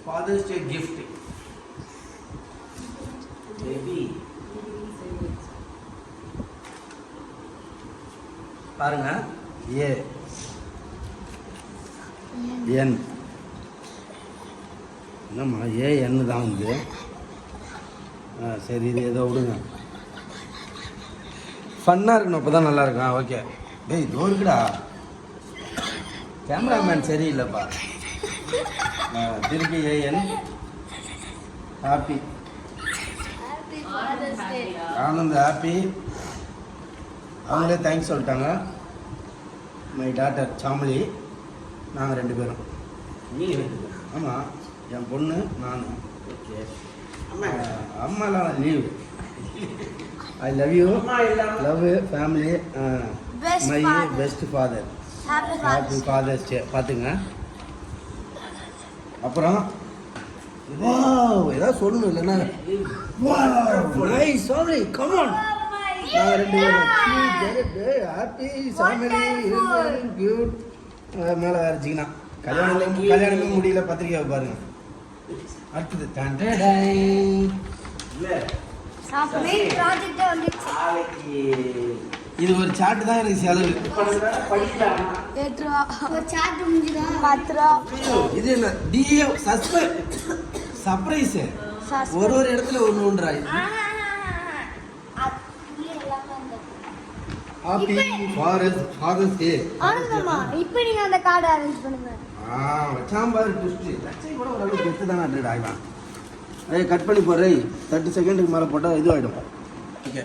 Father's Day gift. Baby. பாருங்க ஏ என் என்னம்மா ஏ என்னு தான் வந்து சரி இது ஏதோ விடுங்க ஃபன்னாக இருக்கணும் அப்போ தான் நல்லாயிருக்கும் ஓகே டேய் இதோ இருக்குடா கேமராமேன் சரியில்லைப்பா திருப்பி ஏஎன் ஹாப்பி ஆனந்த் ஹாப்பி அவங்களே தேங்க்ஸ் சொல்லிட்டாங்க மை டாட்டர் சாமலி நாங்கள் 2 பேரும் ஆமாம் என் பொண்ணு நான் ஓகே அம்மாலாம் leave I love you love family my best father happy father's day பார்த்துங்க அப்புறம் ஏதாவது சொல்லணும் இல்லைன்னா நைஸ் சாமலி கம் ஆன் நாங்கள் 2 பேரும் ஹாப்பி சாமலி கியூட் மேலே வரைச்சிங்கன்னா கல்யாணமே முடியல பத்திரிக்கை பாருங்க அடுத்தது இது ஒரு சாட்டு தான் எனக்கு செலவு இது என்ன டிஏ சர்ப்ரைஸ் ஒரு இடத்துல ஒன்றாய் ஹாப்பி ஃபாதர்ஸ் டே ஆனந்தமா இப்போ நீங்க அந்த கார்டு அரேஞ்ச் பண்ணுங்க வச்சாம்பார் ட்விஸ்ட் லட்சை கூட ஒரு அளவுக்கு கெத்து தானே அட்ரேட் ஆகிடும் கட் பண்ணி போடுறேன் 30 செகண்டுக்கு மேலே போட்டால் இது ஆகிடும் ஓகே